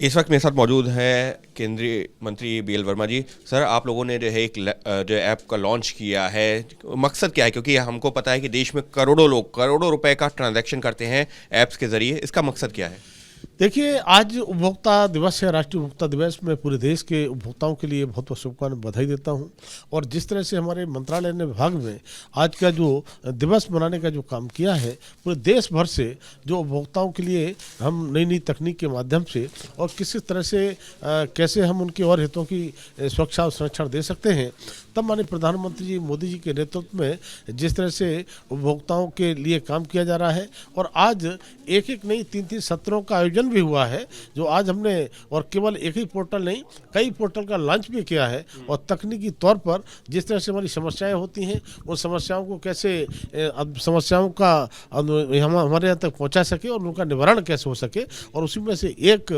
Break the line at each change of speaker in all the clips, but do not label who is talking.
इस वक्त मेरे साथ मौजूद है केंद्रीय मंत्री BL वर्मा जी। सर, आप लोगों ने जो है एक जो ऐप का लॉन्च किया है, मकसद क्या है? क्योंकि हमको पता है कि देश में करोड़ों लोग करोड़ों रुपए का ट्रांजैक्शन करते हैं ऐप्स के जरिए। इसका मकसद क्या है?
देखिए, आज उपभोक्ता दिवस है, राष्ट्रीय उपभोक्ता दिवस। में पूरे देश के उपभोक्ताओं के लिए बहुत बहुत शुभकामनाएं, बधाई देता हूं। और जिस तरह से हमारे मंत्रालय ने विभाग में आज का जो दिवस मनाने का जो काम किया है, पूरे देश भर से जो उपभोक्ताओं के लिए हम नई नई तकनीक के माध्यम से और किस तरह से कैसे हम उनके और हितों की सुरक्षा और संरक्षण दे सकते हैं, तब माननीय प्रधानमंत्री जी मोदी जी के नेतृत्व में जिस तरह से उपभोक्ताओं के लिए काम किया जा रहा है। और आज एक एक नहीं 3-3 सत्रों का आयोजन भी हुआ है, जो आज हमने, और केवल एक ही पोर्टल नहीं, कई पोर्टल का लॉन्च भी किया है। और तकनीकी तौर पर जिस तरह से हमारी समस्याएं होती हैं, उन समस्याओं को कैसे समस्याओं का हमारे यहाँ तक पहुँचा सके और उनका निवारण कैसे हो सके। और उसी में से एक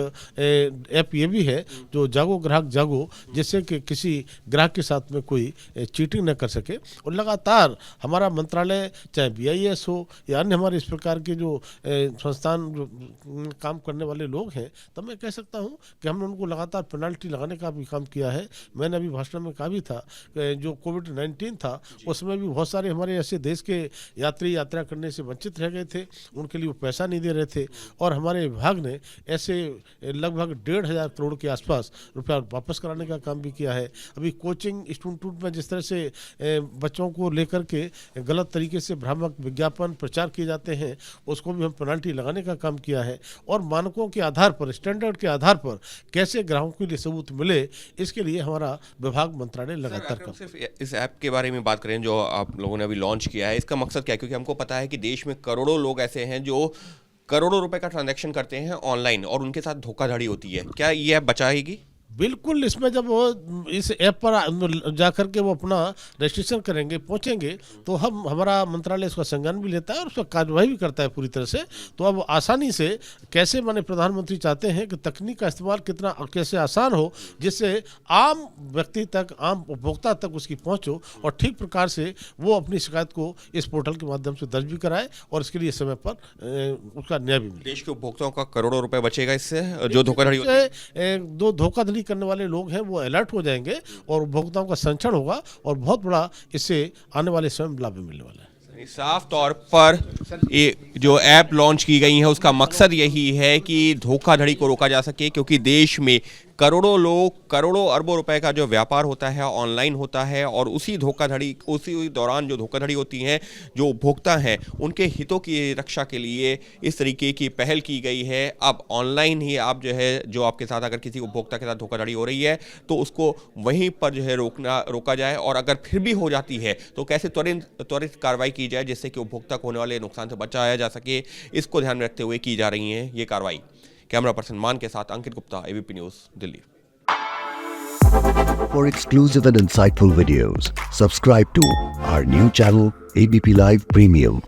ऐप ये भी है जो जागो ग्राहक जागो, जिससे कि किसी ग्राहक के साथ में कोई चीटिंग न कर सके। और लगातार हमारा मंत्रालय, चाहे BIS हो या अन्य हमारे इस प्रकार के जो संस्थान काम करने वाले लोग हैं, तब मैं कह सकता हूं कि हमने उनको लगातार पेनल्टी लगाने का भी काम किया है। मैंने अभी भाषण में कहा भी था, जो कोविड-19 था उसमें भी बहुत सारे हमारे ऐसे देश के यात्री यात्रा करने से वंचित रह गए थे, उनके लिए वो पैसा नहीं दे रहे थे। और हमारे विभाग ने ऐसे लगभग 1,500 करोड़ के आसपास रुपया वापस कराने का काम भी किया है। अभी कोचिंग इंस्टीट्यूट में जिस तरह से बच्चों को लेकर के गलत तरीके से भ्रामक विज्ञापन प्रचार किए जाते हैं, उसको भी हम पेनल्टी लगाने का काम किया है। और मानकों के आधार पर, स्टैंडर्ड के आधार पर कैसे ग्राहकों के लिए सबूत मिले, इसके लिए हमारा विभाग मंत्रालय लगातार काम।
सिर्फ इस ऐप के बारे में बात करें जो आप लोगों ने अभी लॉन्च किया है, इसका मकसद क्या है? क्योंकि हमको पता है कि देश में करोड़ों लोग ऐसे हैं जो करोड़ों रुपए का ट्रांजैक्शन करते हैं ऑनलाइन और उनके साथ धोखाधड़ी होती है। क्या ये ऐप बचाएगी?
बिल्कुल। इसमें जब वो इस ऐप पर जाकर के वो अपना रजिस्ट्रेशन करेंगे, पहुंचेंगे, तो हमारा मंत्रालय इसका संज्ञान भी लेता है और उसका कार्यवाही भी करता है पूरी तरह से। तो अब आसानी से कैसे, माने प्रधानमंत्री चाहते हैं कि तकनीक का इस्तेमाल कैसे आसान हो, जिससे आम व्यक्ति तक, आम उपभोक्ता तक उसकी पहुँच हो और ठीक प्रकार से वो अपनी शिकायत को इस पोर्टल के माध्यम से दर्ज भी कराए और इसके लिए समय पर उसका न्याय भी मिले।
देश के उपभोक्ताओं का करोड़ों रुपए बचेगा इससे, जो धोखाधड़ी
जो धोखाधड़ी करने वाले लोग हैं वो अलर्ट हो जाएंगे और उपभोक्ताओं का संरक्षण होगा और बहुत बड़ा इससे आने वाले समय में लाभ भी मिलने वाला है।
साफ तौर पर ये जो ऐप लॉन्च की गई है उसका मकसद यही है कि धोखाधड़ी को रोका जा सके, क्योंकि देश में करोड़ों लोग, करोड़ों अरबों रुपए का जो व्यापार होता है ऑनलाइन होता है। और उसी दौरान जो धोखाधड़ी होती है, जो उपभोक्ता हैं उनके हितों की रक्षा के लिए इस तरीके की पहल की गई है। अब ऑनलाइन ही आप जो है, जो आपके साथ अगर किसी उपभोक्ता के साथ धोखाधड़ी हो रही है तो उसको वहीं पर जो है रोका जाए, और अगर फिर भी हो जाती है तो कैसे त्वरित कार्रवाई की जाए जिससे कि उपभोक्ता को होने वाले नुकसान से बचाया जा सके। इसको ध्यान में रखते हुए की जा रही है ये कार्रवाई। कैमरा पर्सन मान के साथ Ankit Gupta, ABP news, Delhi.
For exclusive and insightful videos, subscribe to our new channel ABP Live Premium.